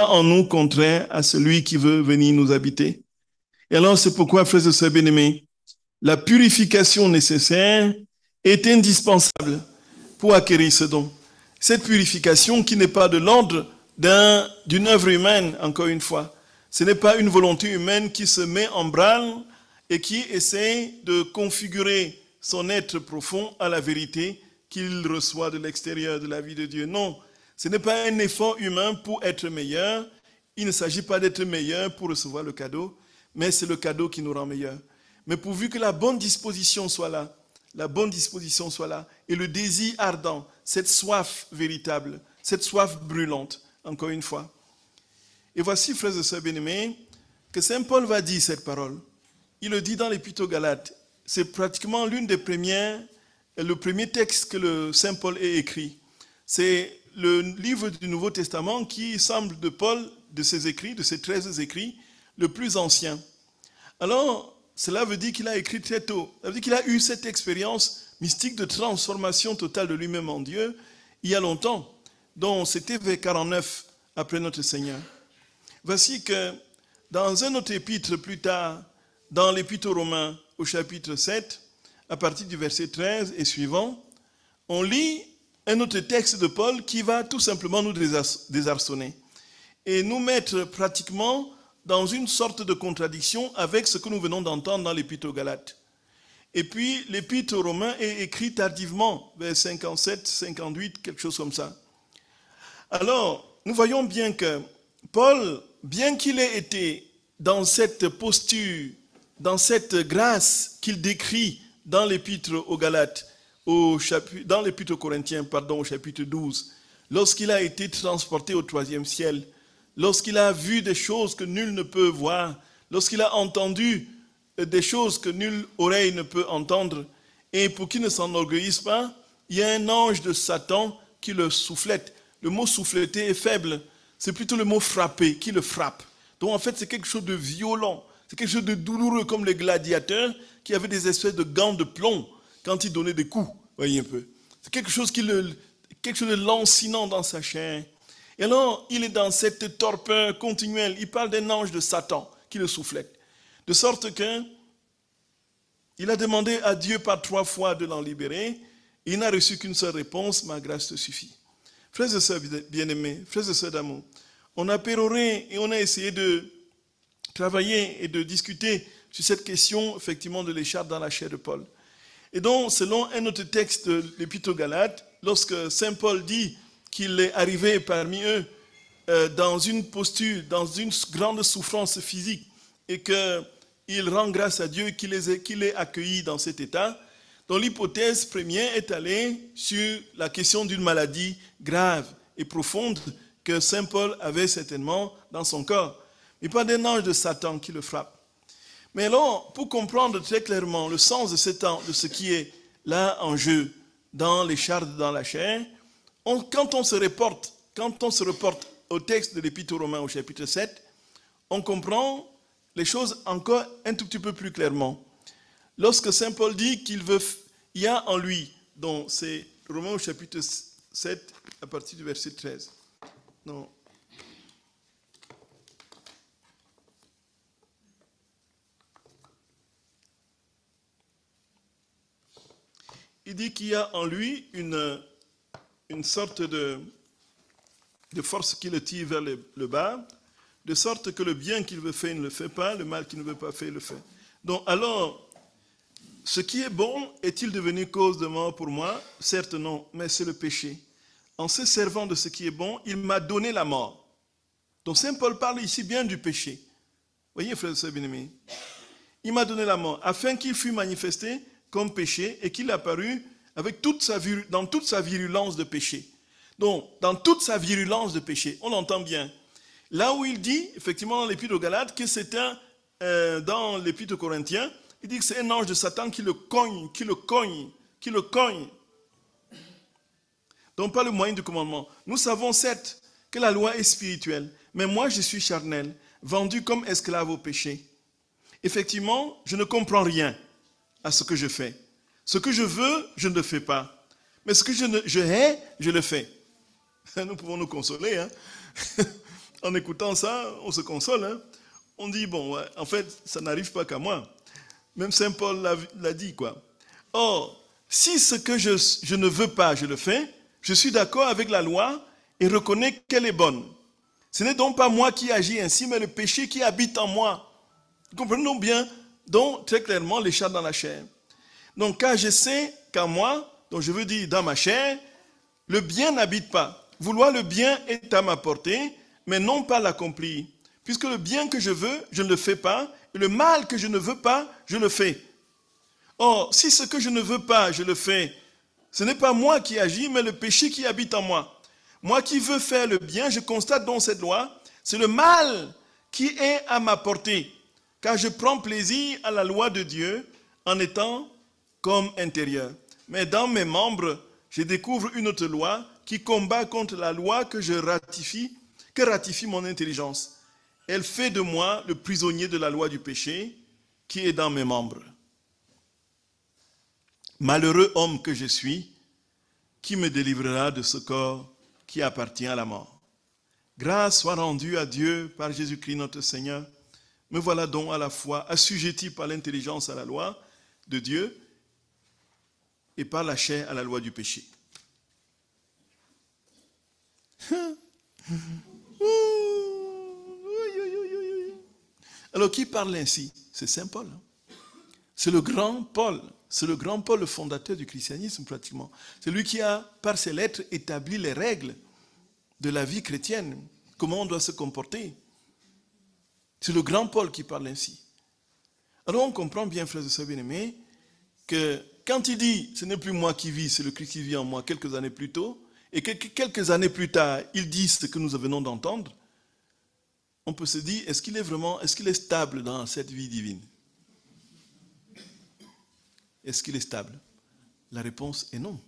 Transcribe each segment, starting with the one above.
en nous contraire à celui qui veut venir nous habiter? Et alors, c'est pourquoi, frères et sœurs bien-aimés, la purification nécessaire est indispensable pour acquérir ce don. Cette purification qui n'est pas de l'ordre d'une œuvre humaine, encore une fois. Ce n'est pas une volonté humaine qui se met en branle et qui essaie de configurer son être profond à la vérité qu'il reçoit de l'extérieur de la vie de Dieu. Non, ce n'est pas un effort humain pour être meilleur. Il ne s'agit pas d'être meilleur pour recevoir le cadeau, mais c'est le cadeau qui nous rend meilleurs. Mais pourvu que la bonne disposition soit là, et le désir ardent, cette soif véritable, cette soif brûlante, encore une fois. Et voici, frères et sœurs bien-aimés, que Saint Paul va dire cette parole. Il le dit dans l'Épître aux Galates. C'est pratiquement le premier texte que le Saint Paul ait écrit. C'est le livre du Nouveau Testament qui semble de Paul, de ses écrits, de ses 13 écrits, le plus ancien. Alors, cela veut dire qu'il a écrit très tôt. Ça veut dire qu'il a eu cette expérience mystique de transformation totale de lui-même en Dieu il y a longtemps. Donc, c'était vers 49 après notre Seigneur. Voici que dans un autre épître plus tard, dans l'Épître aux Romains au chapitre 7, à partir du verset 13 et suivant, on lit un autre texte de Paul qui va tout simplement nous désarçonner et nous mettre pratiquement dans une sorte de contradiction avec ce que nous venons d'entendre dans l'Épître aux Galates. Et puis l'Épître aux Romains est écrit tardivement, vers 57, 58, quelque chose comme ça. Alors, nous voyons bien que Paul, bien qu'il ait été dans cette posture, dans cette grâce qu'il décrit dans l'Épître aux Galates, dans l'Épître aux Corinthiens, au chapitre 12, lorsqu'il a été transporté au 3e ciel, lorsqu'il a vu des choses que nul ne peut voir, lorsqu'il a entendu des choses que nulle oreille ne peut entendre, et pour qu'il ne s'enorgueillisse pas, il y a un ange de Satan qui le soufflette. Le mot souffletter est faible, c'est plutôt le mot frapper qui le frappe. Donc en fait c'est quelque chose de violent, c'est quelque chose de douloureux comme les gladiateurs qui avaient des espèces de gants de plomb quand ils donnaient des coups, voyez un peu. C'est quelque chose de lancinant dans sa chair. Et alors, il est dans cette torpeur continuelle. Il parle d'un ange de Satan qui le soufflette. De sorte que il a demandé à Dieu par 3 fois de l'en libérer. Et il n'a reçu qu'une seule réponse, ma grâce te suffit. Frères et sœurs bien-aimés, frères et sœurs d'amour, on a péroré et on a essayé de travailler et de discuter sur cette question, effectivement, de l'écharpe dans la chair de Paul. Et donc, selon un autre texte de l'Épître aux Galates, lorsque Saint Paul dit qu'il est arrivé parmi eux dans une posture, dans une grande souffrance physique et qu'il rend grâce à Dieu qu'il les ait accueillis dans cet état, donc l'hypothèse première est allée sur la question d'une maladie grave et profonde que Saint Paul avait certainement dans son corps, mais pas d'un ange de Satan qui le frappe. Mais alors, pour comprendre très clairement le sens de ce qui est là en jeu dans l'écharpe dans la chair, quand on se reporte au texte de l'Épître aux Romains au chapitre 7, on comprend les choses encore un tout petit peu plus clairement. Lorsque Saint Paul dit qu'il y a en lui, donc c'est Romains au chapitre 7 à partir du verset 13. Non. Il dit qu'il y a en lui une sorte de force qui le tire vers le bas, de sorte que le bien qu'il veut faire, il ne le fait pas, le mal qu'il ne veut pas faire, il le fait. Donc alors, ce qui est bon, est-il devenu cause de mort pour moi? Certes non, mais c'est le péché. En se servant de ce qui est bon, il m'a donné la mort. Donc Saint Paul parle ici bien du péché. Voyez, frères et sœurs bien-aimés, il m'a donné la mort, afin qu'il fût manifesté comme péché et qu'il apparut dans toute sa virulence de péché. Donc, dans toute sa virulence de péché, on l'entend bien. Là où il dit, effectivement, dans l'Épître aux Galates, que c'est dans l'Épître aux Corinthiens, il dit que c'est un ange de Satan qui le cogne. Donc, par le moyen du commandement. Nous savons certes que la loi est spirituelle, mais moi, je suis charnel, vendu comme esclave au péché. Effectivement, je ne comprends rien à ce que je fais. Ce que je veux, je ne le fais pas. Mais ce que je hais, je le fais. Nous pouvons nous consoler. Hein? en écoutant ça, on se console. Hein. On dit, bon, ouais, en fait, ça n'arrive pas qu'à moi. Même Saint Paul l'a dit, quoi. Or, si ce que je ne veux pas, je le fais, je suis d'accord avec la loi et reconnais qu'elle est bonne. Ce n'est donc pas moi qui agis ainsi, mais le péché qui habite en moi. Comprenons bien, donc, très clairement, les chats dans la chair. Donc, car je sais qu'en moi, donc je veux dire dans ma chair, le bien n'habite pas. Vouloir le bien est à ma portée, mais non pas l'accomplir. Puisque le bien que je veux, je ne le fais pas, et le mal que je ne veux pas, je le fais. Or, si ce que je ne veux pas, je le fais, ce n'est pas moi qui agis, mais le péché qui habite en moi. Moi qui veux faire le bien, je constate donc cette loi, c'est le mal qui est à ma portée, car je prends plaisir à la loi de Dieu en étant comme intérieur. Mais dans mes membres, je découvre une autre loi qui combat contre la loi que ratifie mon intelligence. Elle fait de moi le prisonnier de la loi du péché qui est dans mes membres. Malheureux homme que je suis, qui me délivrera de ce corps qui appartient à la mort? Grâce soit rendue à Dieu par Jésus-Christ notre Seigneur. Me voilà donc à la fois assujetti par l'intelligence à la loi de Dieu et par la chair à la loi du péché. Alors qui parle ainsi? C'est Saint Paul. C'est le grand Paul. C'est le grand Paul, le fondateur du christianisme pratiquement. C'est lui qui a, par ses lettres, établi les règles de la vie chrétienne. Comment on doit se comporter. C'est le grand Paul qui parle ainsi. Alors on comprend bien, frères et sœurs bien-aimés, que quand il dit « ce n'est plus moi qui vis, c'est le Christ qui vit en moi » quelques années plus tôt, et que quelques années plus tard, il dit ce que nous venons d'entendre, on peut se dire, est-ce qu'il est stable dans cette vie divine? Est-ce qu'il est stable? La réponse est non.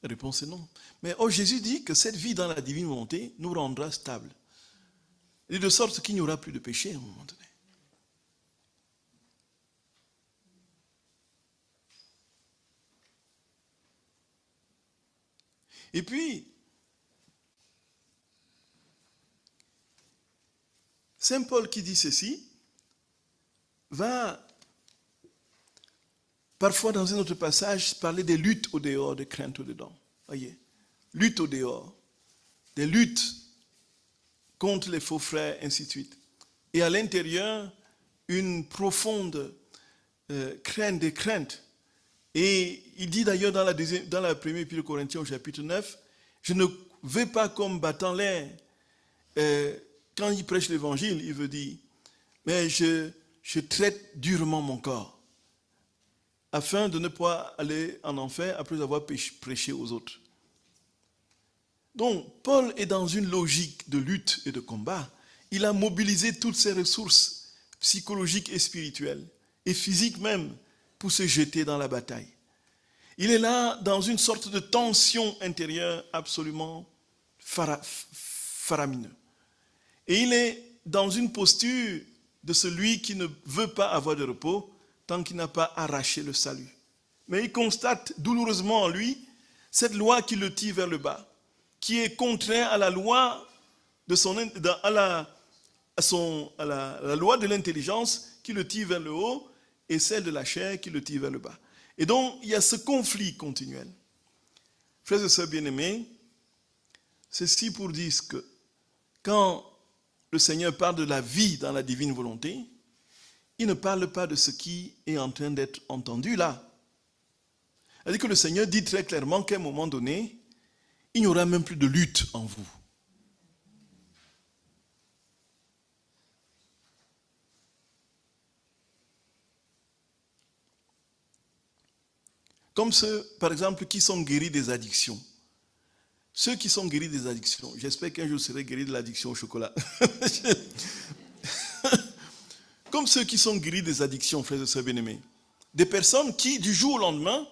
La réponse est non. Mais Jésus dit que cette vie dans la divine volonté nous rendra stables. Et de sorte qu'il n'y aura plus de péché à un moment donné. Et puis, Saint Paul qui dit ceci, va parfois dans un autre passage parler des luttes au dehors, des craintes au dedans. Voyez, lutte au dehors, des luttes contre les faux frères, ainsi de suite. Et à l'intérieur, une profonde crainte, des craintes. Et il dit d'ailleurs dans la première épître aux Corinthiens au chapitre 9, je ne vais pas comme battant l'air. Quand il prêche l'évangile, il veut dire, mais je traite durement mon corps, afin de ne pas aller en enfer après avoir prêché aux autres. Donc, Paul est dans une logique de lutte et de combat. Il a mobilisé toutes ses ressources psychologiques et spirituelles, et physiques même, pour se jeter dans la bataille. Il est là dans une sorte de tension intérieure absolument faramineuse. Et il est dans une posture de celui qui ne veut pas avoir de repos tant qu'il n'a pas arraché le salut. Mais il constate douloureusement en lui cette loi qui le tire vers le bas, qui est contraire à la loi de la loi de l'intelligence qui le tire vers le haut et celle de la chair qui le tire vers le bas. Et donc, il y a ce conflit continuel. Frères et sœurs bien-aimés, ceci pour dire que quand le Seigneur parle de la vie dans la divine volonté, il ne parle pas de ce qui est en train d'être entendu là. C'est-à-dire que le Seigneur dit très clairement qu'à un moment donné, il n'y aura même plus de lutte en vous. Comme ceux, par exemple, qui sont guéris des addictions. Ceux qui sont guéris des addictions, j'espère qu'un jour je serai guéri de l'addiction au chocolat. Comme ceux qui sont guéris des addictions, frères et sœurs bien-aimés. Des personnes qui, du jour au lendemain,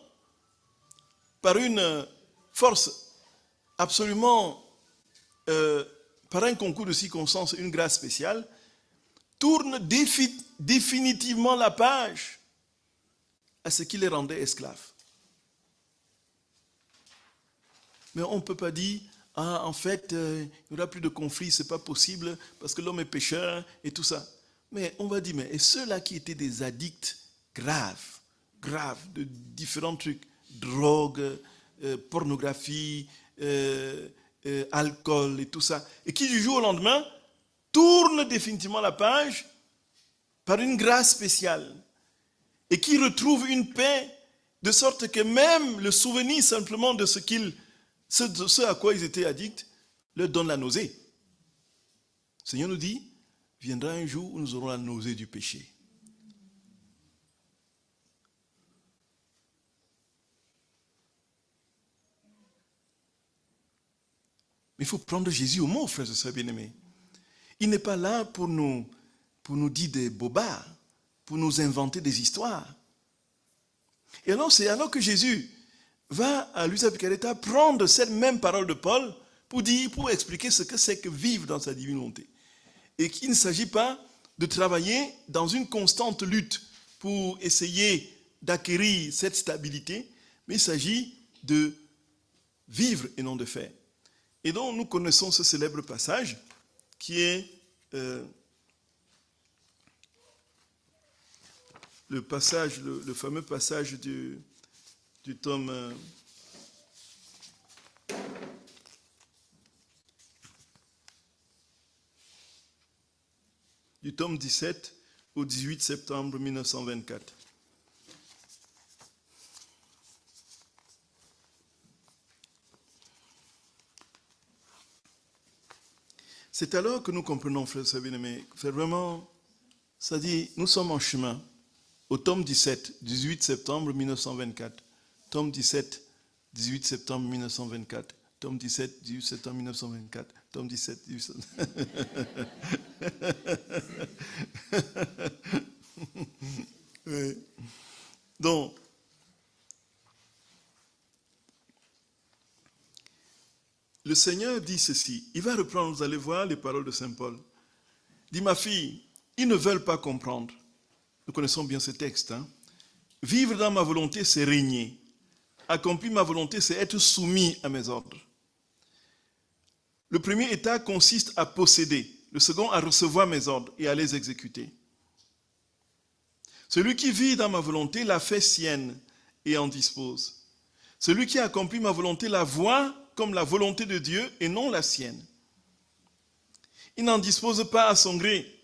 par une force absolument, par un concours de circonstances, une grâce spéciale, tournent définitivement la page à ce qui les rendait esclaves. Mais on ne peut pas dire, ah, en fait, il n'y aura plus de conflit, ce n'est pas possible parce que l'homme est pécheur et tout ça. Mais on va dire, mais et ceux-là qui étaient des addicts graves de différents trucs, drogue, pornographie, alcool et tout ça, et qui du jour au lendemain tournent définitivement la page par une grâce spéciale et qui retrouvent une paix de sorte que même le souvenir simplement de ce à quoi ils étaient addicts leur donne la nausée. Le Seigneur nous dit, viendra un jour où nous aurons la nausée du péché. Mais il faut prendre Jésus au mot, frères et sœurs bien-aimés. Il n'est pas là pour nous dire des bobards, pour nous inventer des histoires. Et alors, c'est alors que Jésus va à Lystre Picaretta prendre cette même parole de Paul pour expliquer ce que c'est que vivre dans sa divine volonté. Et qu'il ne s'agit pas de travailler dans une constante lutte pour essayer d'acquérir cette stabilité, mais il s'agit de vivre et non de faire. Et donc, nous connaissons ce célèbre passage qui est le fameux passage du tome du tome 17 au 18 septembre 1924. C'est alors que nous comprenons, frères et bien-aimés, c'est vraiment, ça dit, nous sommes en chemin au tome 17, 18 septembre 1924. Tome 17, 18 septembre 1924. Tome 17, 18 septembre 1924. Tome 17, 18 septembre. Oui. Donc, le Seigneur dit ceci. Il va reprendre, vous allez voir les paroles de Saint Paul. Il dit, ma fille, ils ne veulent pas comprendre. Nous connaissons bien ce texte. Hein? Vivre dans ma volonté, c'est régner. Accomplir ma volonté, c'est être soumis à mes ordres. Le premier état consiste à posséder. Le second, à recevoir mes ordres et à les exécuter. Celui qui vit dans ma volonté la fait sienne et en dispose. Celui qui accomplit ma volonté la voit comme la volonté de Dieu et non la sienne. Il n'en dispose pas à son gré.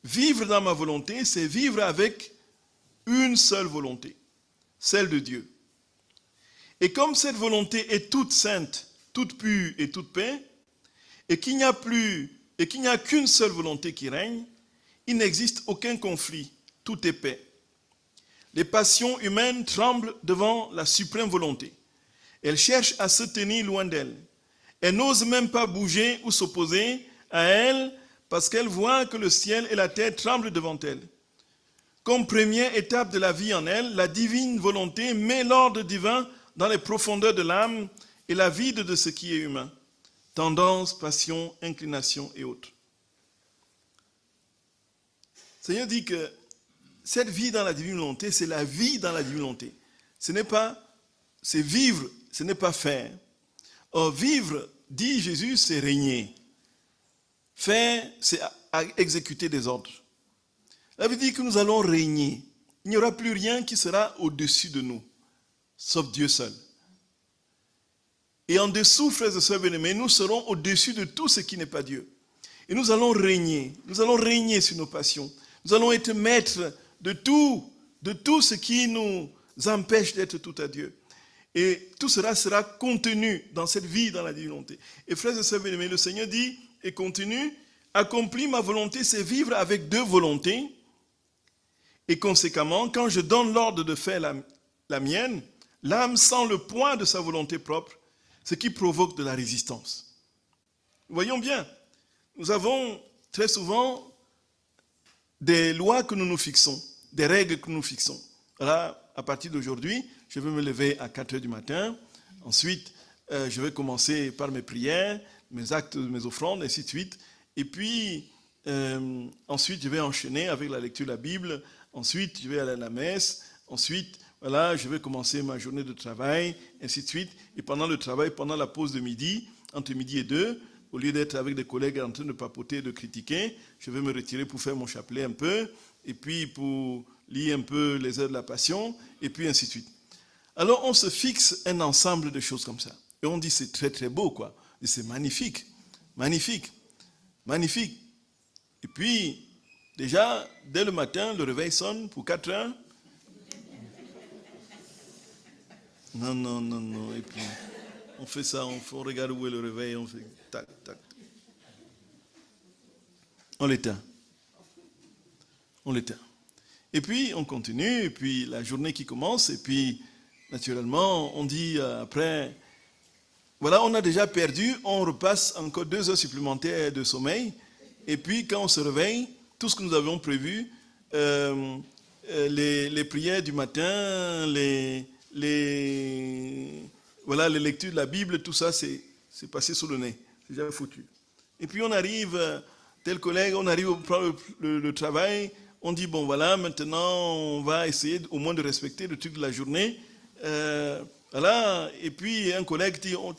Vivre dans ma volonté, c'est vivre avec une seule volonté, celle de Dieu. Et comme cette volonté est toute sainte, toute pure et toute paix, et qu'il n'y a qu'une seule volonté qui règne, il n'existe aucun conflit, tout est paix. Les passions humaines tremblent devant la suprême volonté. Elles cherchent à se tenir loin d'elle. Elles n'osent même pas bouger ou s'opposer à elle parce qu'elles voient que le ciel et la terre tremblent devant elles. Comme première étape de la vie en elle, la divine volonté met l'ordre divin dans les profondeurs de l'âme et la vide de ce qui est humain. Tendance, passion, inclination et autres. Le Seigneur dit que cette vie dans la divine volonté, c'est la vie dans la divine volonté. C'est vivre, ce n'est pas faire. Or, vivre, dit Jésus, c'est régner. Faire, c'est exécuter des ordres. Ça veut dire que nous allons régner. Il n'y aura plus rien qui sera au-dessus de nous, sauf Dieu seul. Et en dessous, frères et sœurs bien-aimés, nous serons au-dessus de tout ce qui n'est pas Dieu. Et nous allons régner. Nous allons régner sur nos passions. Nous allons être maîtres de tout ce qui nous empêche d'être tout à Dieu. Et tout cela sera contenu dans cette vie, dans la divinité. Et frères et sœurs bien-aimés, le Seigneur dit, et continue, accomplir ma volonté, c'est vivre avec deux volontés. Et conséquemment, quand je donne l'ordre de faire la mienne, l'âme sent le poids de sa volonté propre, ce qui provoque de la résistance. Voyons bien, nous avons très souvent des lois que nous nous fixons, des règles que nous fixons. Voilà, à partir d'aujourd'hui, je vais me lever à 4 heures du matin. Ensuite, je vais commencer par mes prières, mes actes, mes offrandes, ainsi de suite. Et puis, ensuite, je vais enchaîner avec la lecture de la Bible. Ensuite, je vais aller à la messe. Ensuite, voilà, je vais commencer ma journée de travail, ainsi de suite. Et pendant le travail, pendant la pause de midi, entre midi et 2, au lieu d'être avec des collègues en train de papoter, de critiquer, je vais me retirer pour faire mon chapelet un peu, et puis pour lire un peu les heures de la Passion, et puis ainsi de suite. Alors on se fixe un ensemble de choses comme ça. Et on dit c'est très très beau, quoi. Et c'est magnifique, magnifique, magnifique. Et puis, déjà, dès le matin, le réveil sonne pour 4 heures. Non, non, non, non. Et puis, on fait ça, on regarde où est le réveil, on fait tac, tac. On l'éteint. On l'éteint. Et puis, on continue, et puis la journée qui commence, et puis, naturellement, on dit après, voilà, on a déjà perdu, on repasse encore 2 heures supplémentaires de sommeil, et puis quand on se réveille, tout ce que nous avions prévu, les prières du matin, voilà, les lectures de la Bible, tout ça, c'est passé sous le nez. C'est déjà foutu. Et puis on arrive, tel collègue, on arrive au le travail, on dit, bon voilà, maintenant on va essayer au moins de respecter le truc de la journée. Voilà, et puis un collègue dit, on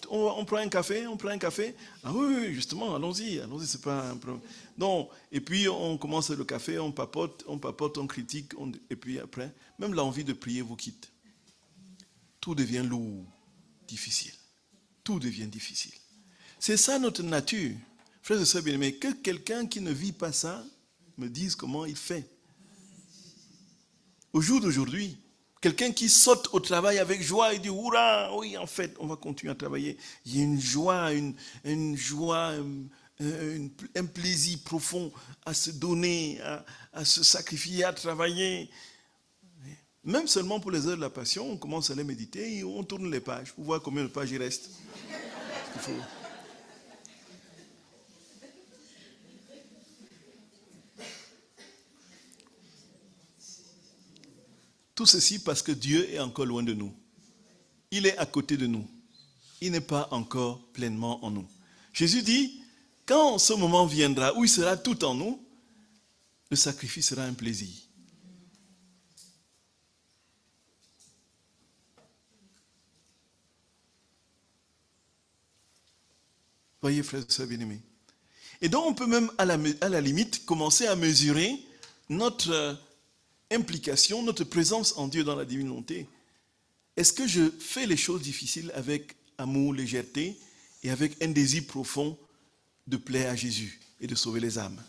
prend un café, on prend un café. Ah oui, justement, allons-y, c'est pas un problème. Non, et puis on commence le café, on papote, on critique, et puis après, même l'envie de prier vous quitte. Tout devient lourd, difficile. Tout devient difficile. C'est ça notre nature. Frères et sœurs bien-aimés, que quelqu'un qui ne vit pas ça me dise comment il fait. Au jour d'aujourd'hui, quelqu'un qui saute au travail avec joie et dit « Hurrah, oui, en fait, on va continuer à travailler. » Il y a une joie, un plaisir profond à se donner, à se sacrifier, à travailler. Même seulement pour les heures de la Passion, on commence à les méditer et on tourne les pages pour voir combien de pages il reste. Tout ceci parce que Dieu est encore loin de nous. Il est à côté de nous. Il n'est pas encore pleinement en nous. Jésus dit, quand ce moment viendra où il sera tout en nous, le sacrifice sera un plaisir. Voyez, frères et sœurs bien-aimés. Et donc, on peut même, à la limite, commencer à mesurer notre implication, notre présence en Dieu dans la divine volonté. Est-ce que je fais les choses difficiles avec amour, légèreté et avec un désir profond de plaire à Jésus et de sauver les âmes?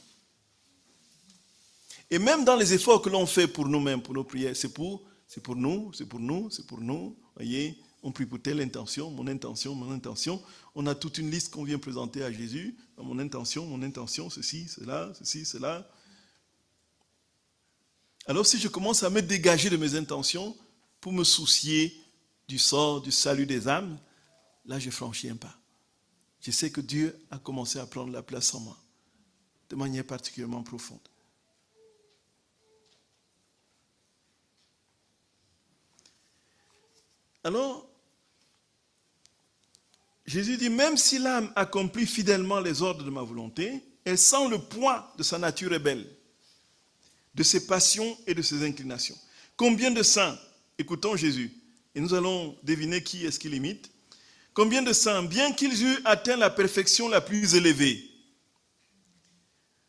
Et même dans les efforts que l'on fait pour nous-mêmes, pour nos prières, c'est pour nous. Voyez, on prie pour telle intention, mon intention. On a toute une liste qu'on vient présenter à Jésus. Mon intention, ceci, cela. Alors si je commence à me dégager de mes intentions pour me soucier du sort, du salut des âmes, là je franchis un pas. Je sais que Dieu a commencé à prendre la place en moi, de manière particulièrement profonde. Alors, Jésus dit, même si l'âme accomplit fidèlement les ordres de ma volonté, elle sent le poids de sa nature rebelle, de ses passions et de ses inclinations. Combien de saints, écoutons Jésus, et nous allons deviner qui est-ce qu'il imite. Combien de saints, bien qu'ils eurent atteint la perfection la plus élevée,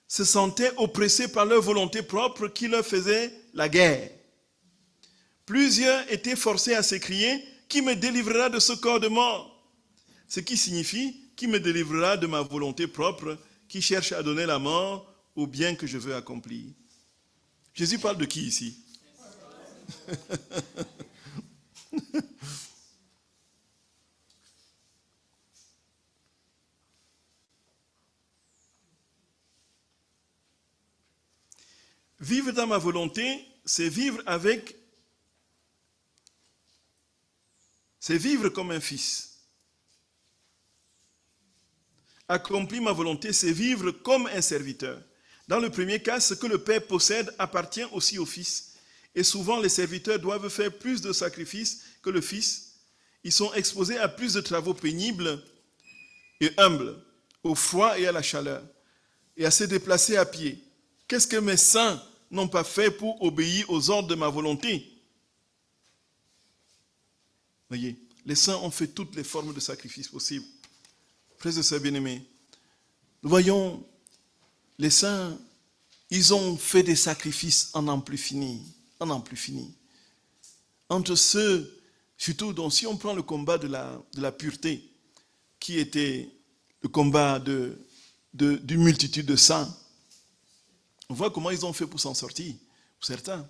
se sentaient oppressés par leur volonté propre qui leur faisait la guerre. Plusieurs étaient forcés à s'écrier, qui me délivrera de ce corps de mort? Ce qui signifie, qui me délivrera de ma volonté propre, qui cherche à donner la mort au bien que je veux accomplir. Jésus parle de qui ici? Vivre dans ma volonté, c'est vivre comme un fils. Accomplir ma volonté, c'est vivre comme un serviteur. Dans le premier cas, ce que le Père possède appartient aussi au Fils. Et souvent, les serviteurs doivent faire plus de sacrifices que le Fils. Ils sont exposés à plus de travaux pénibles et humbles, au froid et à la chaleur, et à se déplacer à pied. Qu'est-ce que mes saints n'ont pas fait pour obéir aux ordres de ma volonté? Voyez, les saints ont fait toutes les formes de sacrifices possibles. frères et sœurs bien-aimés, nous voyons les saints, ils ont fait des sacrifices en n'en plus fini, en n'en plus fini. Entre ceux, surtout, donc, si on prend le combat de la pureté, qui était le combat d'une multitude de saints, on voit comment ils ont fait pour s'en sortir, pour certains.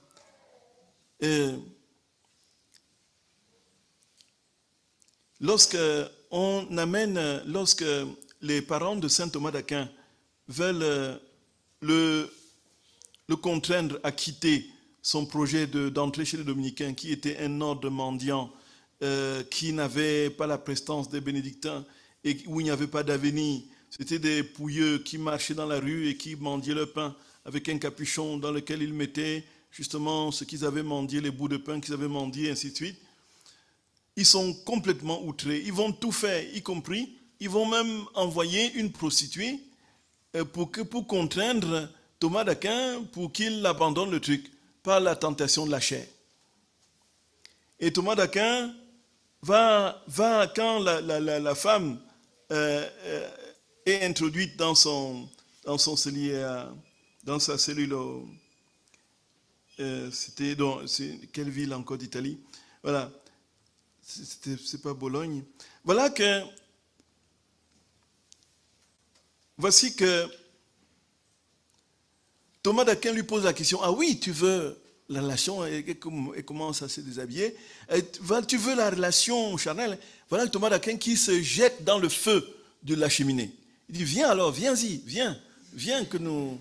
Lorsque les parents de saint Thomas d'Aquin veulent le contraindre à quitter son projet d'entrer chez les dominicains, qui était un ordre mendiant, qui n'avait pas la prestance des bénédictins et où il n'y avait pas d'avenir. C'était des pouilleux qui marchaient dans la rue et qui mendiaient le pain avec un capuchon dans lequel ils mettaient justement ce qu'ils avaient mendié, les bouts de pain qu'ils avaient mendiés, ainsi de suite. Ils sont complètement outrés. Ils vont tout faire, y compris, ils vont même envoyer une prostituée pour contraindre Thomas d'Aquin pour qu'il abandonne le truc par la tentation de la chair. Et Thomas d'Aquin va quand la femme est introduite dans son cellier, dans sa cellule, c'était quelle ville encore d'Italie? Voilà, c'est pas Bologne. Voilà que voici que Thomas d'Aquin lui pose la question, ah oui, tu veux la relation, et commence à se déshabiller, tu veux la relation charnelle? Voilà Thomas d'Aquin qui se jette dans le feu de la cheminée. Il dit, viens alors, viens-y, viens que nous...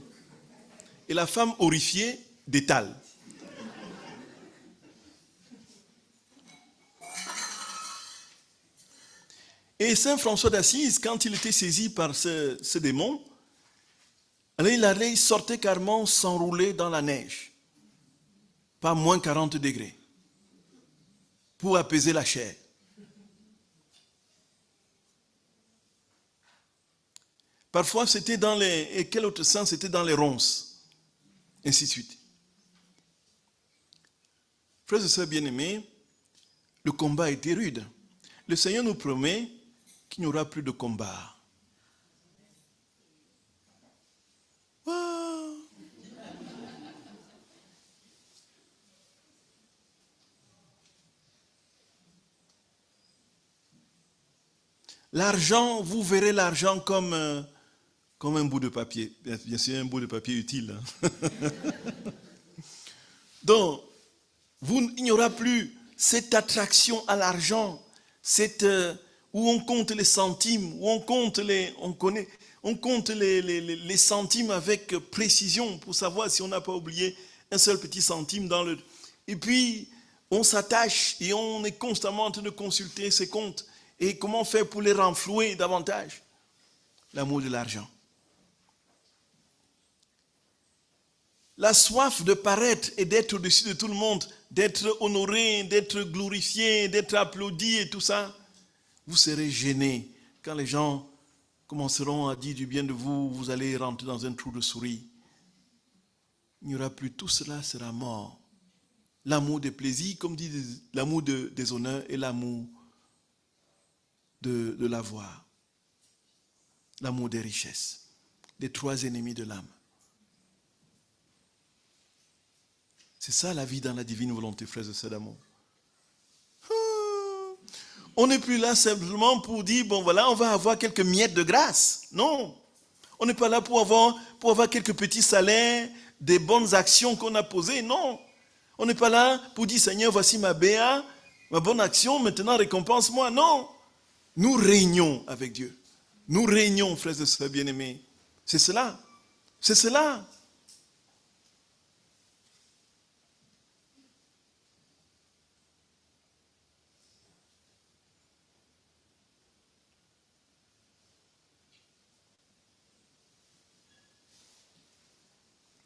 Et la femme horrifiée détale. Et saint François d'Assise, quand il était saisi par ce démon, il sortait carrément s'enrouler dans la neige, pas moins 40 degrés, pour apaiser la chair. Parfois, c'était dans les... Et quel autre sens? C'était dans les ronces, ainsi de suite. Frères et sœurs bien-aimés, le combat était rude. Le Seigneur nous promet qu'il n'y aura plus de combat. Wow. L'argent, vous verrez l'argent comme un bout de papier. Bien sûr, un bout de papier utile. Donc, il n'y aura plus cette attraction à l'argent, où on compte les centimes, où on compte les centimes avec précision pour savoir si on n'a pas oublié un seul petit centime dans le... Et puis, on s'attache et on est constamment en train de consulter ses comptes. Et comment faire pour les renflouer davantage? L'amour de l'argent. La soif de paraître et d'être au-dessus de tout le monde, d'être honoré, d'être glorifié, d'être applaudi et tout ça, vous serez gêné quand les gens commenceront à dire du bien de vous, vous allez rentrer dans un trou de souris. Il n'y aura plus, tout cela sera mort. L'amour des plaisirs, comme dit l'amour des honneurs et l'amour de l'avoir. L'amour des richesses, les trois ennemis de l'âme. C'est ça la vie dans la divine volonté, frères et sœurs d'amour. On n'est plus là simplement pour dire, bon voilà, on va avoir quelques miettes de grâce. Non. On n'est pas là pour avoir quelques petits salaires, des bonnes actions qu'on a posées. Non. On n'est pas là pour dire, Seigneur, voici ma béa, ma bonne action, maintenant récompense-moi. Non. Nous régnons avec Dieu. Nous régnons, frères et sœurs bien-aimés. C'est cela. C'est cela.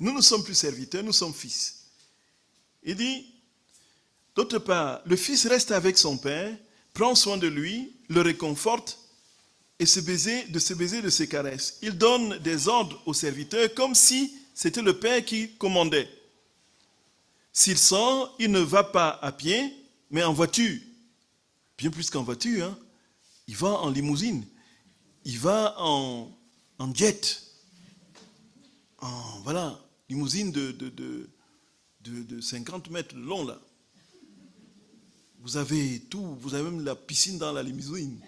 Nous ne sommes plus serviteurs, nous sommes fils. Il dit, d'autre part, le fils reste avec son père, prend soin de lui, le réconforte et se baiser de ses caresses. Il donne des ordres aux serviteurs comme si c'était le père qui commandait. S'il sort, il ne va pas à pied, mais en voiture. Bien plus qu'en voiture, hein. Il va en limousine. il va en jet, en voilà, limousine de 50 mètres de long là. Vous avez tout, vous avez même la piscine dans la limousine.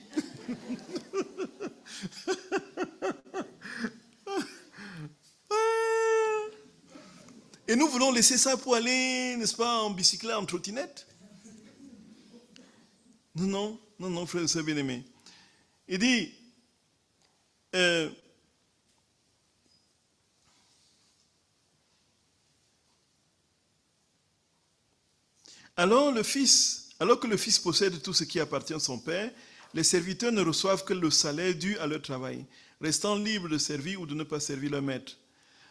Et nous voulons laisser ça pour aller, n'est-ce pas, en bicyclette, en trottinette. Non, frère et sœur bien-aimés. Il dit, alors que le fils possède tout ce qui appartient à son père, les serviteurs ne reçoivent que le salaire dû à leur travail, restant libres de servir ou de ne pas servir leur maître.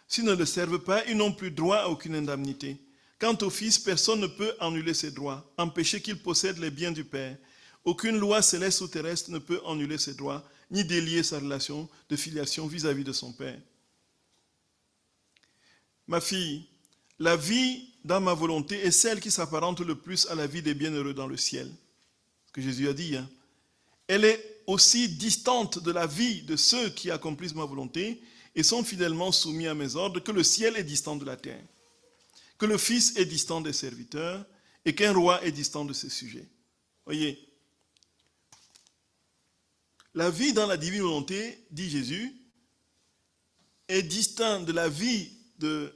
S'ils ne le servent pas, ils n'ont plus droit à aucune indemnité. Quant au fils, personne ne peut annuler ses droits, empêcher qu'il possède les biens du père. Aucune loi céleste ou terrestre ne peut annuler ses droits, ni délier sa relation de filiation vis-à-vis de son père. Ma fille, la vie dans ma volonté est celle qui s'apparente le plus à la vie des bienheureux dans le ciel. Ce que Jésus a dit. Elle est aussi distante de la vie de ceux qui accomplissent ma volonté et sont fidèlement soumis à mes ordres, que le ciel est distant de la terre, que le Fils est distant des serviteurs et qu'un roi est distant de ses sujets. Voyez, la vie dans la divine volonté, dit Jésus, est distincte de la vie de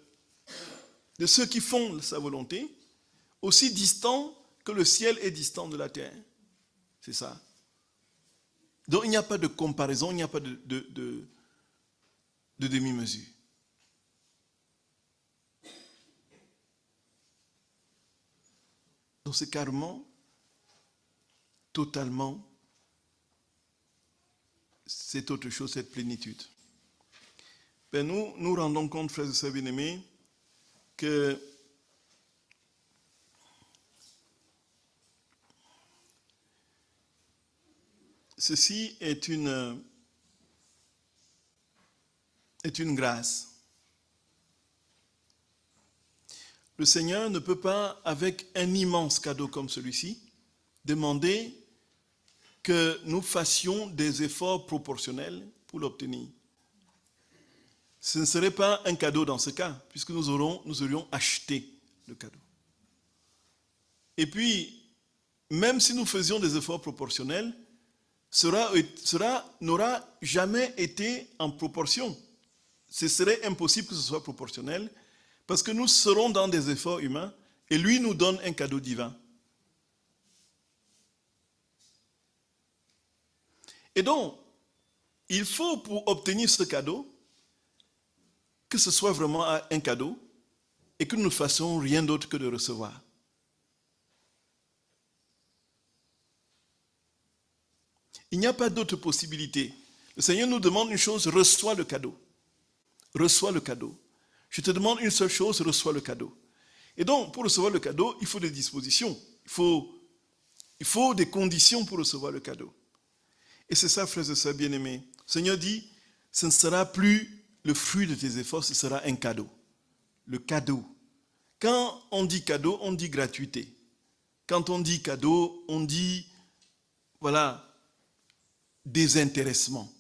ceux qui font sa volonté, aussi distant que le ciel est distant de la terre. C'est ça. Donc il n'y a pas de comparaison, il n'y a pas de demi-mesure. Donc c'est carrément, totalement, c'est autre chose, cette plénitude. Ben nous rendons compte, frères et sœurs bien-aimés, que ceci est une grâce. Le Seigneur ne peut pas, avec un immense cadeau comme celui-ci, demander que nous fassions des efforts proportionnels pour l'obtenir. Ce ne serait pas un cadeau dans ce cas, puisque nous aurions acheté le cadeau. Et puis, même si nous faisions des efforts proportionnels, cela n'aura jamais été en proportion. Ce serait impossible que ce soit proportionnel, parce que nous serons dans des efforts humains, et lui nous donne un cadeau divin. Et donc, il faut pour obtenir ce cadeau, que ce soit vraiment un cadeau, et que nous ne fassions rien d'autre que de recevoir. Il n'y a pas d'autre possibilité. Le Seigneur nous demande une chose, reçois le cadeau. Reçois le cadeau. Je te demande une seule chose, reçois le cadeau. Et donc, pour recevoir le cadeau, il faut des dispositions. Il faut des conditions pour recevoir le cadeau. Et c'est ça, frères et sœurs bien-aimés. Le Seigneur dit, ce ne sera plus le fruit de tes efforts, ce sera un cadeau. Le cadeau. Quand on dit cadeau, on dit gratuité. Quand on dit cadeau, on dit, voilà, désintéressement.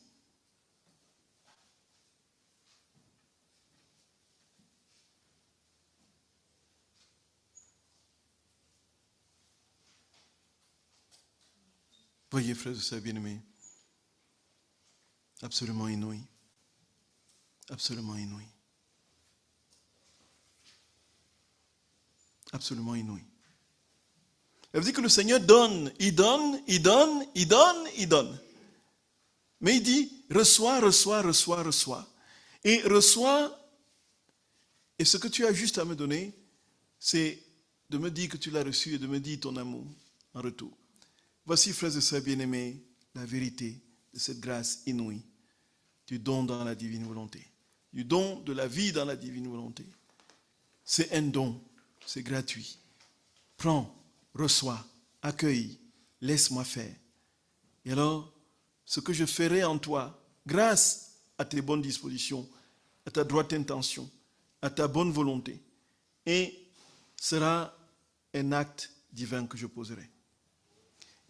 Voyez, frères et sœurs bien-aimés, absolument inouï. Absolument inouï. Absolument inouï. Ça veut dire que le Seigneur donne, il donne, il donne, il donne, il donne. Mais il dit, reçois, reçois, reçois, reçois. Et reçois, et ce que tu as juste à me donner, c'est de me dire que tu l'as reçu et de me dire ton amour en retour. Voici, frères et sœurs bien-aimés, la vérité de cette grâce inouïe, du don dans la divine volonté, du don de la vie dans la divine volonté. C'est un don, c'est gratuit. Prends, reçois, accueille, laisse-moi faire. Et alors, ce que je ferai en toi, grâce à tes bonnes dispositions, à ta droite intention, à ta bonne volonté, et sera un acte divin que je poserai.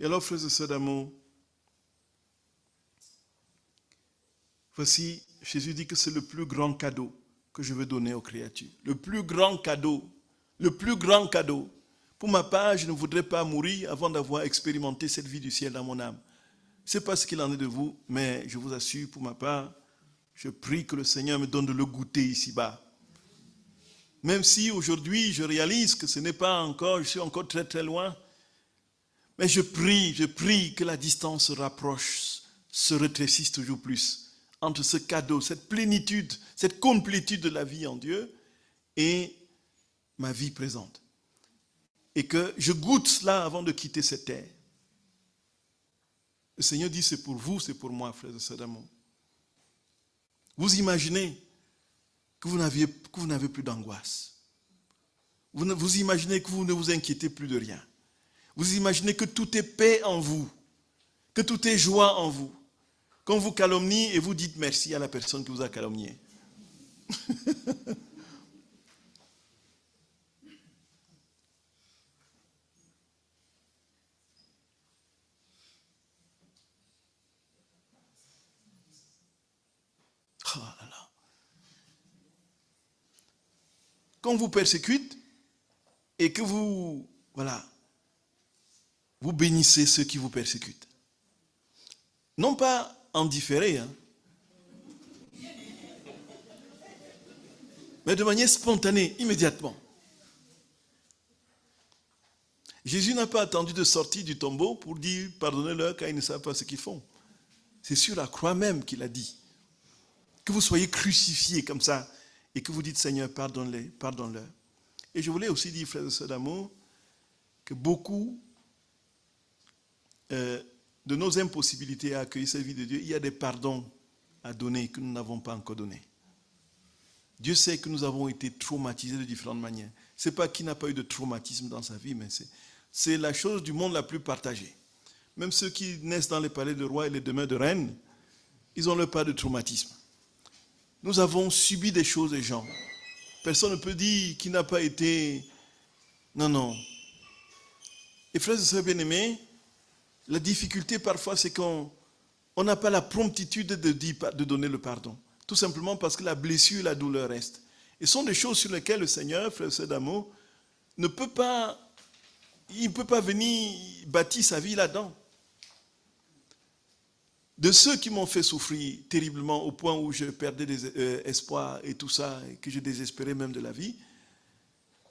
Et alors, frères et sœurs d'amour, Voici, Jésus dit que c'est le plus grand cadeau que je veux donner aux créatures. Le plus grand cadeau. Le plus grand cadeau. Pour ma part, je ne voudrais pas mourir avant d'avoir expérimenté cette vie du ciel dans mon âme. Je ne sais pas ce qu'il en est de vous, mais je vous assure, pour ma part, je prie que le Seigneur me donne de le goûter ici-bas. Même si aujourd'hui, je réalise que ce n'est pas encore, je suis encore très très loin, mais je prie que la distance se rapproche, se rétrécisse toujours plus entre ce cadeau, cette plénitude, cette complétude de la vie en Dieu et ma vie présente. Et que je goûte cela avant de quitter cette terre. Le Seigneur dit, c'est pour vous, c'est pour moi, frères et sœurs d'amour. Vous imaginez que vous n'avez plus d'angoisse. Vous imaginez que vous ne vous inquiétez plus de rien. Vous imaginez que tout est paix en vous, que tout est joie en vous. Qu'on vous calomnie et vous dites merci à la personne qui vous a calomnié. Oh là là. Qu'on vous persécute et que vous, voilà, vous bénissez ceux qui vous persécutent. Non pas en différé, hein, mais de manière spontanée, immédiatement. Jésus n'a pas attendu de sortir du tombeau pour dire pardonnez-leur car ils ne savent pas ce qu'ils font. C'est sur la croix même qu'il a dit. Que vous soyez crucifiés comme ça et que vous dites Seigneur, pardonne-les, pardonne-leur. Et je voulais aussi dire, frères et sœurs d'amour, que beaucoup de nos impossibilités à accueillir cette vie de Dieu, il y a des pardons à donner que nous n'avons pas encore donnés. Dieu sait que nous avons été traumatisés de différentes manières. Ce n'est pas qui n'a pas eu de traumatisme dans sa vie, mais c'est la chose du monde la plus partagée. Même ceux qui naissent dans les palais de rois et les demeures de reines, ils ont leur part de traumatisme. Nous avons subi des choses des gens. Personne ne peut dire qu'il n'a pas été... Non, non. Et frères et sœurs bien-aimés, la difficulté parfois c'est qu'on n'a pas la promptitude de donner le pardon. Tout simplement parce que la blessure et la douleur restent. Et ce sont des choses sur lesquelles le Seigneur, frères et sœurs d'amour, il ne peut pas venir bâtir sa vie là-dedans. De ceux qui m'ont fait souffrir terriblement au point où je perdais des espoirs et tout ça, et que je désespérais même de la vie,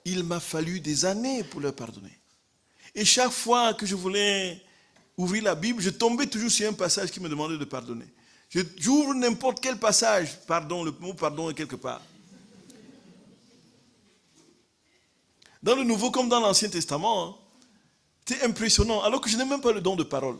il m'a fallu des années pour leur pardonner. Et chaque fois que je voulais ouvrir la Bible, je tombais toujours sur un passage qui me demandait de pardonner. J'ouvre n'importe quel passage, pardon, le mot pardon est quelque part. Dans le Nouveau comme dans l'Ancien Testament, hein, c'est impressionnant, alors que je n'ai même pas le don de parole.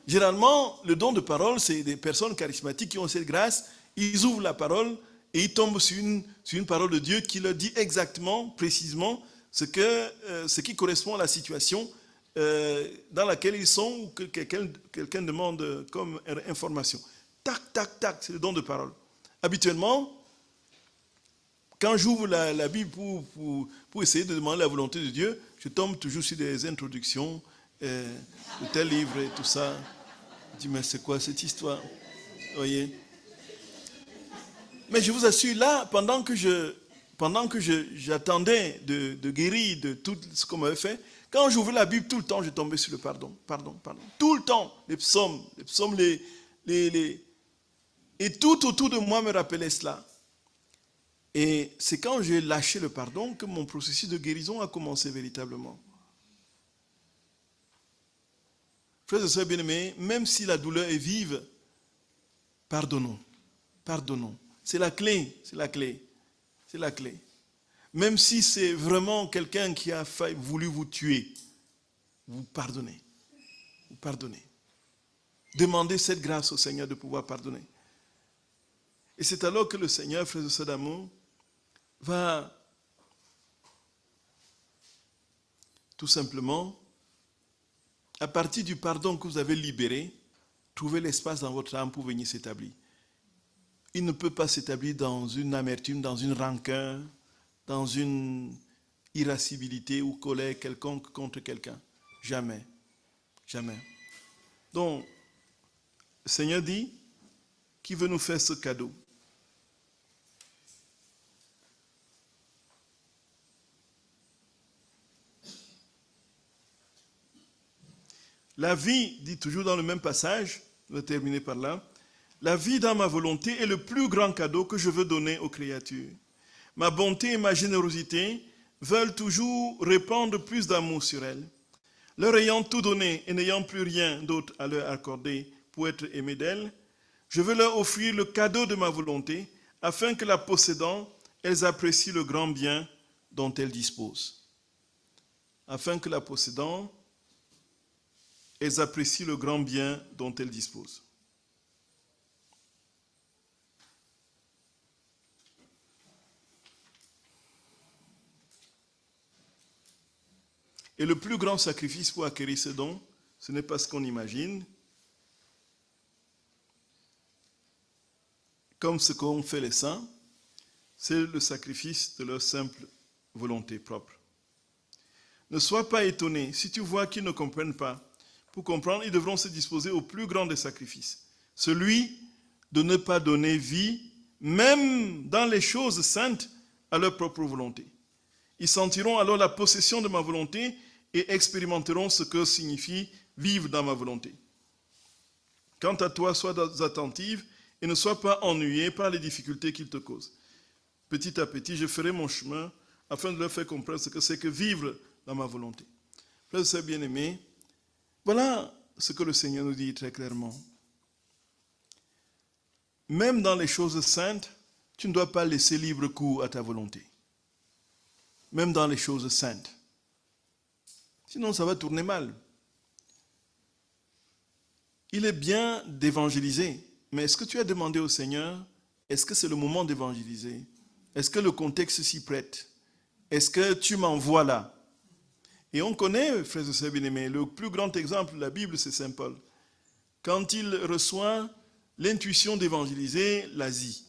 Généralement, le don de parole, c'est des personnes charismatiques qui ont cette grâce, ils ouvrent la parole et ils tombent sur une parole de Dieu qui leur dit exactement, précisément, ce qui correspond à la situation dans laquelle ils sont ou que quelqu'un demande comme information. Tac, tac, tac, c'est le don de parole. Habituellement, quand j'ouvre la Bible pour essayer de demander la volonté de Dieu, je tombe toujours sur des introductions de tel livre et tout ça. Je dis, mais c'est quoi cette histoire? Voyez? Mais je vous assure, là, pendant que j'attendais de guérir de tout ce qu'on m'avait fait, quand j'ouvrais la Bible, tout le temps, je tombais sur le pardon. Tout le temps, les psaumes, et tout autour de moi me rappelait cela. Et c'est quand j'ai lâché le pardon que mon processus de guérison a commencé véritablement. Frères et sœurs bien-aimés, même si la douleur est vive, pardonnons. Pardonnons. C'est la clé, c'est la clé. C'est la clé. Même si c'est vraiment quelqu'un qui a voulu vous tuer, vous pardonnez. Vous pardonnez. Demandez cette grâce au Seigneur de pouvoir pardonner. Et c'est alors que le Seigneur, frères et sœurs d'amour, va tout simplement, à partir du pardon que vous avez libéré, trouver l'espace dans votre âme pour venir s'établir. Il ne peut pas s'établir dans une amertume, dans une rancœur, dans une irascibilité ou colère quelconque contre quelqu'un. Jamais. Jamais. Donc, le Seigneur dit, qui veut nous faire ce cadeau. La vie, dit toujours dans le même passage, je vais terminer par là, la vie dans ma volonté est le plus grand cadeau que je veux donner aux créatures. Ma bonté et ma générosité veulent toujours répandre plus d'amour sur elles. Leur ayant tout donné et n'ayant plus rien d'autre à leur accorder pour être aimé d'elles, je veux leur offrir le cadeau de ma volonté afin que la possédant, elles apprécient le grand bien dont elles disposent. Afin que la possédant, elles apprécient le grand bien dont elles disposent. Et le plus grand sacrifice pour acquérir ce don, ce n'est pas ce qu'on imagine, comme ce qu'ont fait les saints, c'est le sacrifice de leur simple volonté propre. Ne sois pas étonné si tu vois qu'ils ne comprennent pas. Pour comprendre, ils devront se disposer au plus grand des sacrifices, celui de ne pas donner vie, même dans les choses saintes, à leur propre volonté. Ils sentiront alors la possession de ma volonté et expérimenteront ce que signifie vivre dans ma volonté. Quant à toi, sois attentive et ne sois pas ennuyé par les difficultés qu'ils te causent. Petit à petit, je ferai mon chemin afin de leur faire comprendre ce que c'est que vivre dans ma volonté. Frères et sœurs bien-aimés, voilà ce que le Seigneur nous dit très clairement. Même dans les choses saintes, tu ne dois pas laisser libre cours à ta volonté. Même dans les choses saintes. Sinon, ça va tourner mal. Il est bien d'évangéliser, mais est-ce que tu as demandé au Seigneur, est-ce que c'est le moment d'évangéliser? Est-ce que le contexte s'y prête? Est-ce que tu m'envoies là? Et on connaît, frères et sœurs bien-aimés, le plus grand exemple de la Bible, c'est Saint Paul. Quand il reçoit l'intuition d'évangéliser l'Asie,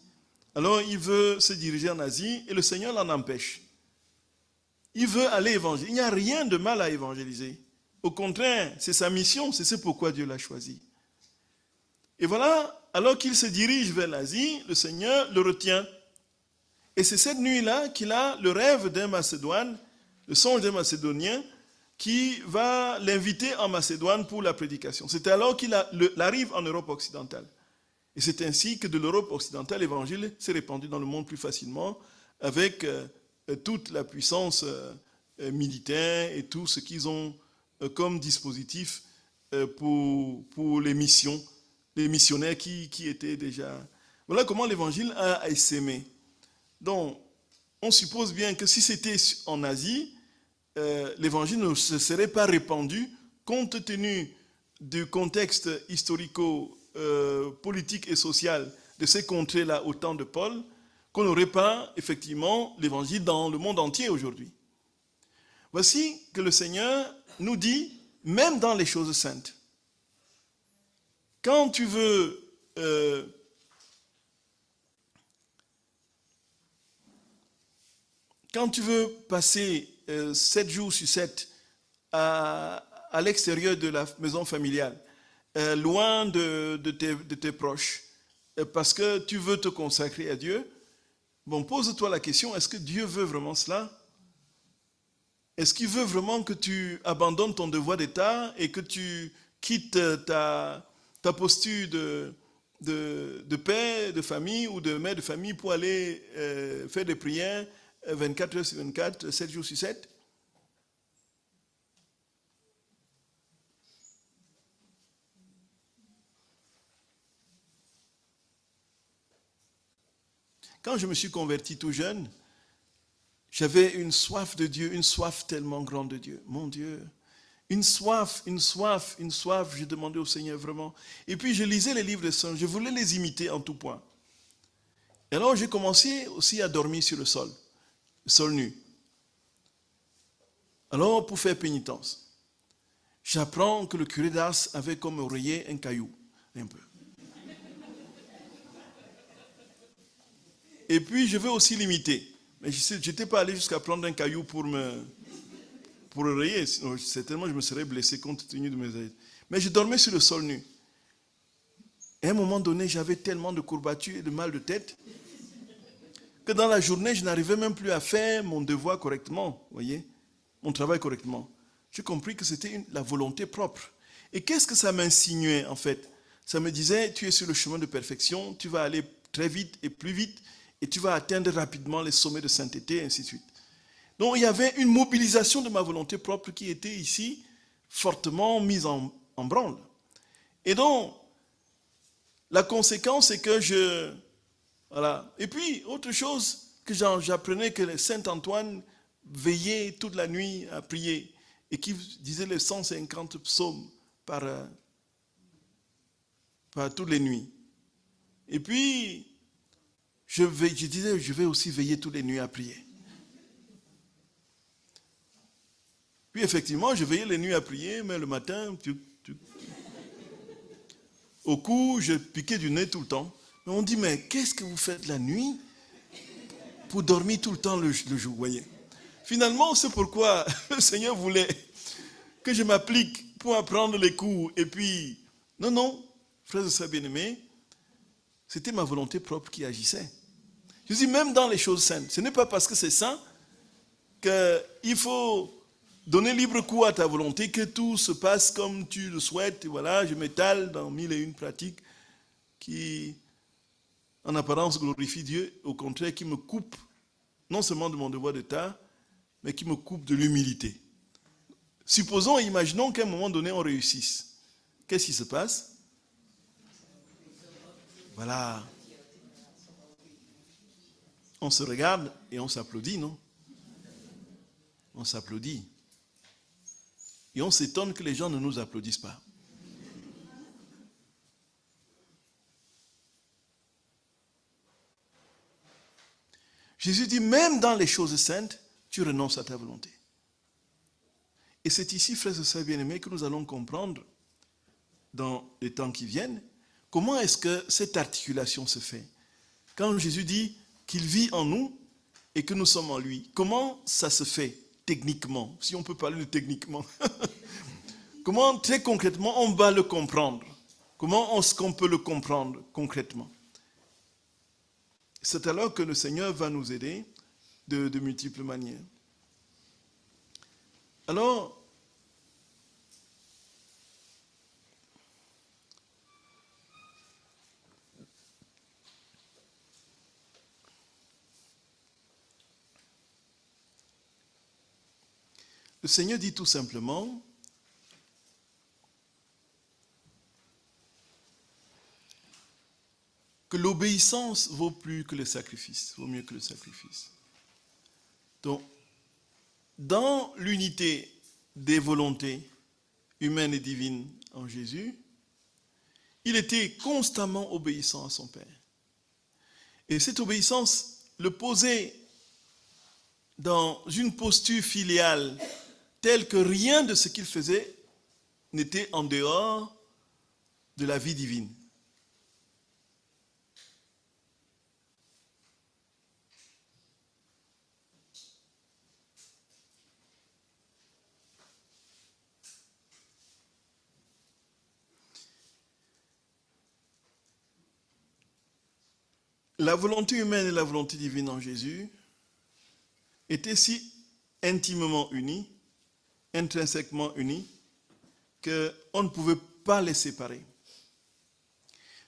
alors il veut se diriger en Asie et le Seigneur l'en empêche. Il veut aller évangéliser. Il n'y a rien de mal à évangéliser. Au contraire, c'est sa mission, c'est ce pourquoi Dieu l'a choisi. Et voilà, alors qu'il se dirige vers l'Asie, le Seigneur le retient. Et c'est cette nuit-là qu'il a le rêve d'un Macédoine, le songe d'un Macédonien, qui va l'inviter en Macédoine pour la prédication. C'est alors qu'il arrive en Europe occidentale. Et c'est ainsi que de l'Europe occidentale, l'évangile s'est répandu dans le monde plus facilement, avec toute la puissance militaire et tout ce qu'ils ont comme dispositif pour les missions, les missionnaires qui étaient déjà... Voilà comment l'évangile a essaimé. Donc, on suppose bien que si c'était en Asie, l'évangile ne se serait pas répandu compte tenu du contexte historico-politique et social de ces contrées-là au temps de Paul, qu'on n'aurait pas effectivement l'évangile dans le monde entier aujourd'hui. Voici que le Seigneur nous dit, même dans les choses saintes, quand tu veux passer 7 jours sur 7 à l'extérieur de la maison familiale, loin de tes proches, parce que tu veux te consacrer à Dieu, bon, pose-toi la question, est-ce que Dieu veut vraiment cela? Est-ce qu'il veut vraiment que tu abandonnes ton devoir d'État et que tu quittes ta posture de père de famille ou de mère de famille pour aller faire des prières 24 heures sur 24, 7 jours sur 7? Quand je me suis converti tout jeune, j'avais une soif de Dieu, une soif tellement grande de Dieu. Mon Dieu, une soif, je demandais au Seigneur vraiment. Et puis je lisais les livres des saints, je voulais les imiter en tout point. Et alors j'ai commencé aussi à dormir sur le sol nu. Alors pour faire pénitence, j'apprends que le curé d'Ars avait comme oreiller un caillou, un peu. Et puis je veux aussi l'imiter. Mais je n'étais pas allé jusqu'à prendre un caillou pour oreiller. Certainement je me serais blessé compte tenu de mes aides. Mais je dormais sur le sol nu. Et à un moment donné, j'avais tellement de courbatures et de mal de tête que dans la journée, je n'arrivais même plus à faire mon devoir correctement, voyez, mon travail correctement. J'ai compris que c'était la volonté propre. Et qu'est-ce que ça m'insinuait en fait? Ça me disait, tu es sur le chemin de perfection, tu vas aller très vite et plus vite, et tu vas atteindre rapidement les sommets de sainteté, et ainsi de suite. Donc il y avait une mobilisation de ma volonté propre qui était ici fortement mise en branle. Et donc, la conséquence, c'est que voilà. Et puis, autre chose que j'apprenais que Saint Antoine veillait toute la nuit à prier et qui disait les 150 psaumes par toutes les nuits. Et puis, je disais, je vais aussi veiller toutes les nuits à prier. Puis effectivement, je veillais les nuits à prier, mais le matin, au cou, je piquais du nez tout le temps. Mais on dit, mais qu'est-ce que vous faites la nuit pour dormir tout le temps le jour, voyez? Finalement, c'est pourquoi le Seigneur voulait que je m'applique pour apprendre les cours. Et puis, non, frères et sœurs bien-aimés, c'était ma volonté propre qui agissait. Je dis, même dans les choses saintes, ce n'est pas parce que c'est saint qu'il faut donner libre cours à ta volonté, que tout se passe comme tu le souhaites. Et voilà, je m'étale dans 1001 pratiques qui, en apparence, glorifient Dieu, au contraire, qui me coupent non seulement de mon devoir d'État, mais qui me coupent de l'humilité. Supposons et imaginons qu'à un moment donné, on réussisse. Qu'est-ce qui se passe? Voilà. On se regarde et on s'applaudit, non? On s'applaudit. Et on s'étonne que les gens ne nous applaudissent pas. Jésus dit, même dans les choses saintes, tu renonces à ta volonté. Et c'est ici, frères et sœurs bien-aimés, que nous allons comprendre, dans les temps qui viennent, comment est-ce que cette articulation se fait. Quand Jésus dit qu'il vit en nous et que nous sommes en lui, comment ça se fait techniquement, si on peut parler de techniquement? Comment, très concrètement, on va le comprendre? Comment est-ce qu'on peut le comprendre concrètement? C'est alors que le Seigneur va nous aider de multiples manières. Alors, le Seigneur dit tout simplement que l'obéissance vaut plus que le sacrifice, vaut mieux que le sacrifice. Donc, dans l'unité des volontés humaines et divines en Jésus, il était constamment obéissant à son Père. Et cette obéissance le posait dans une posture filiale telle que rien de ce qu'il faisait n'était en dehors de la vie divine. La volonté humaine et la volonté divine en Jésus étaient si intimement unies, intrinsèquement unies, qu'on ne pouvait pas les séparer.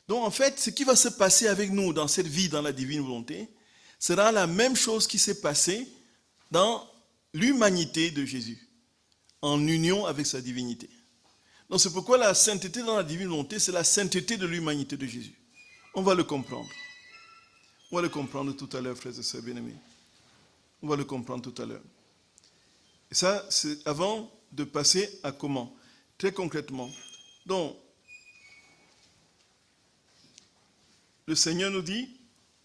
Donc en fait, ce qui va se passer avec nous dans cette vie, dans la divine volonté, sera la même chose qui s'est passée dans l'humanité de Jésus, en union avec sa divinité. Donc c'est pourquoi la sainteté dans la divine volonté, c'est la sainteté de l'humanité de Jésus. On va le comprendre. On va le comprendre tout à l'heure, frères et sœurs bien-aimés. On va le comprendre tout à l'heure. Et ça, c'est avant de passer à comment? Très concrètement. Donc, le Seigneur nous dit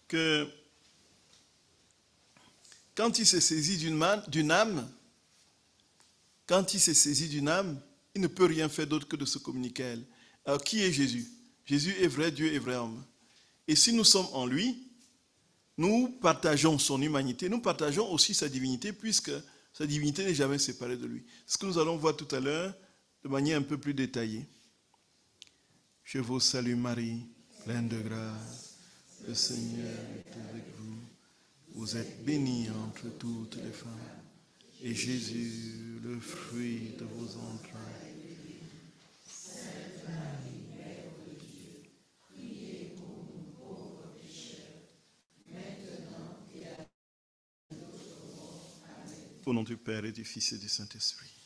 que quand il s'est saisi d'une âme, il ne peut rien faire d'autre que de se communiquer à elle. Alors, qui est Jésus? Jésus est vrai Dieu et vrai homme. Et si nous sommes en lui, nous partageons son humanité, nous partageons aussi sa divinité, puisque sa divinité n'est jamais séparée de lui. Ce que nous allons voir tout à l'heure de manière un peu plus détaillée. Je vous salue Marie, pleine de grâce, le Seigneur est avec vous. Vous êtes bénie entre toutes les femmes, et Jésus, le fruit de vos entrailles. Au nom du Père et du Fils et du Saint-Esprit.